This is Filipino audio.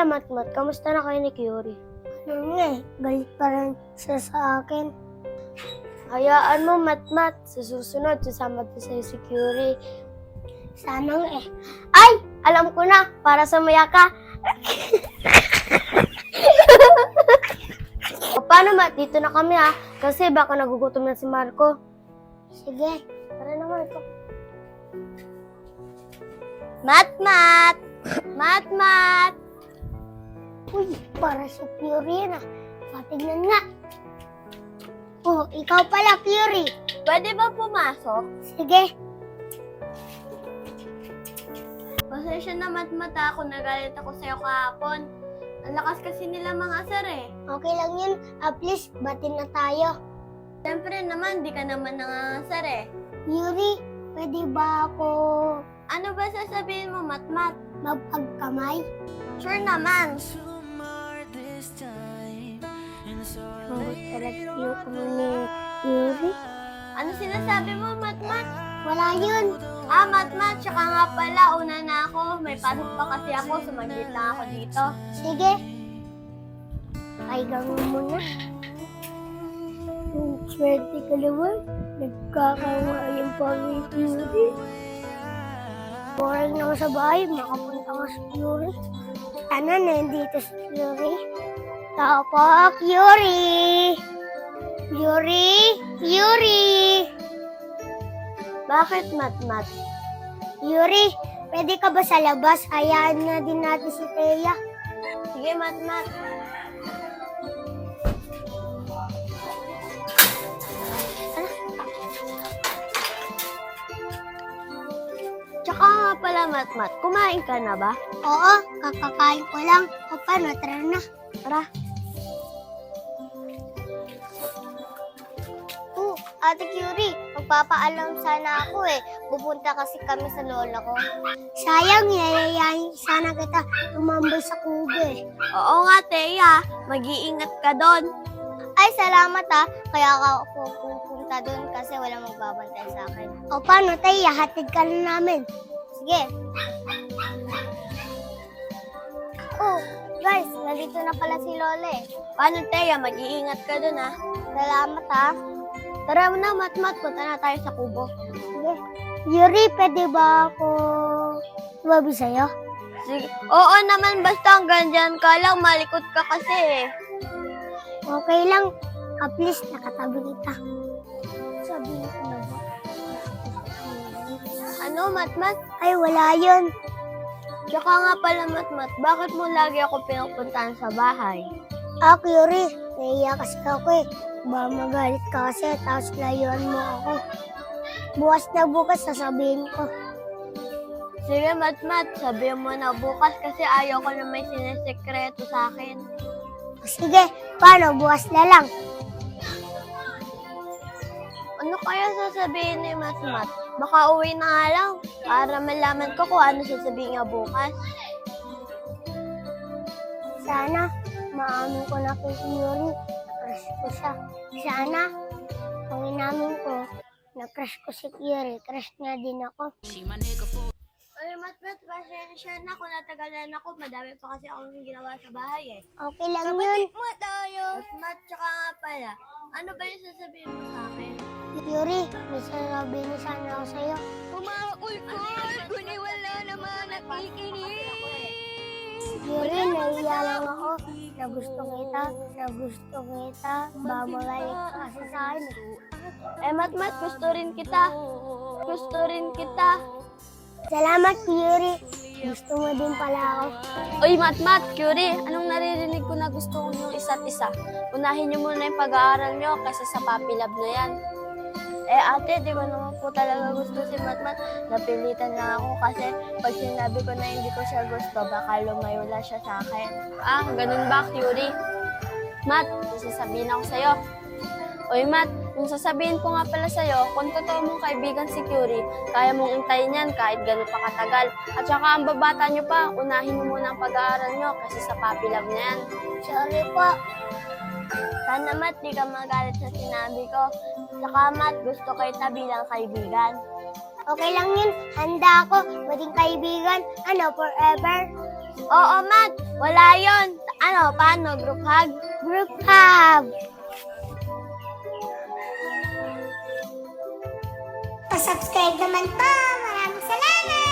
pala, Matmat, kamusta na kayo ni Curie? Ano nga galit pa rin siya sa akin. Hayaan mo, Matmat. Sa susunod, sasama pa sa'yo si Curie. Sana nga Ay! Alam ko na, para sa maya ka. O paano, Mat? Dito na kami ha. Kasi baka nagugutom na si Marco. Sige. Tara naman ito. Matmat! Matmat! Uy, para sa Fury na. Patignan nga. Oh, ikaw pala, Fury. Pwede ba pumasok? Sige. Pasensya na, Matmat, ako nagalit ako sa'yo kahapon. Ang lakas kasi nila mga sir eh. Okay lang yun. At least, batin na tayo. Siyempre naman, di ka naman nangangasar eh. Fury, pwede ba ako Ano ba sasabihin mo, Matmat? magpagkamay? Sure naman. Oh, talaga yung ni Fury. Ano sinasabi mo, Matmat? Wala yun. Matmat, tsaka nga pala, una na ako. May pasok pa kasi ako, sumaglit lang ako dito. Sige. Ay, gawin mo na. Swerte ka naman. Nagkakawayan pa ni Fury. Boring naman sa bahay. Makapunta ka sa Fury. Sana nandito si Fury. Tao po, Fury! Fury! Fury! Bakit, Matmat? Fury, pwede ka ba sa labas? Hayaan na din natin si Thea. Sige, Matmat. Tsaka nga pala, Matmat, kumain ka na ba? Oo, kakakain ko lang. O paano, tara na. Tara. Ate Curie, magpapaalam sana ako eh. Pupunta kasi kami sa lola ko. Sayang, yayayain sana kita tumambay sa kubo eh. Oo nga, Thea. Mag-iingat ka doon. Ay, salamat ah. Kaya ako pupunta doon kasi walang magbabantay sa akin. O paano, Thea? Hatid ka na namin. Sige. Oh, guys, nandito na pala si Lola eh. Paano, Thea? Mag-iingat ka doon, ha? Salamat ah. Tara na, Matmat. Punta na tayo sa kubo. Sige. Yuri, pwede ba ako tumabi sa'yo? Sige. Oo naman, basta hanggang dyan ka lang. Malikot ka kasi eh. Okay lang. At least nakatabi kita. Sabihin ko na ba? Ano, Matmat? Ay, wala yun. Tsaka nga pala, Matmat, bakit mo lagi ako pinupuntahan sa bahay? Yuri, naiiyak kasi ako eh. Ba magalit ka kasi, tapos layuan mo ako. Bukas na bukas, sasabihin ko. Sige, Matmat, sabihin mo na bukas kasi ayaw ko na may sinisekreto sa akin. Sige, paano? Bukas na lang. Ano kaya sasabihin ni Matmat? Baka uwi na nga lang para malaman ko kung ano sasabihin niya bukas. Sana, maamin ko na kay Yuri. Crush ko siya. Sana, kung inamin ko, na-crush ko si Yuri. Crush niya din ako. Ay, Matmat, pasensya na kung natagalan ako. Madami pa kasi akong ginawa sa bahay eh. Okay lang yun. mo tayo. Matmat, tsaka nga pala, ano ba yung sasabihin mo sa akin? Yuri, may sasabihin na sana ako sa'yo. Umaulkol, kundi wala naman nakikinig. Yuri, naiiya lang ako. Sa gusto kita, babalik ka kasi sa akin. Matmat, gusto rin kita. Gusto rin kita. Salamat, Yuri. Gusto mo din pala ako. Uy, Matmat, Curie, anong naririnig ko na gusto nyo isa't isa? Unahin nyo muna yung pag-aaral nyo kasi sa puppy lab na yan. Ate, di ko naman po talaga gusto si Matmat. Napilitan lang ako kasi pag sinabi ko na hindi ko siya gusto, baka lumayo lang siya sa akin. Ganun ba, Curie? Mat, sasabihin ako sa'yo. Uy, Mat, kung sasabihin ko nga pala sa'yo, kung totoo mong kaibigan si Curie, kaya mong intayin yan kahit gano'n pa katagal. At saka ang babata nyo pa, unahin nyo muna ang pag-aaral nyo kasi sa puppy lab na yan. Sorry po. Sana, Mat, di ka magalit sa sinabi ko. Saka, Mat, gusto kita bilang kaibigan. Okay lang yun. Handa ako. Maging kaibigan. Forever. Oo, Mat. Wala yon. Ano, paano? Group hug? Group hug. Pa-subscribe naman po. Maraming salamat.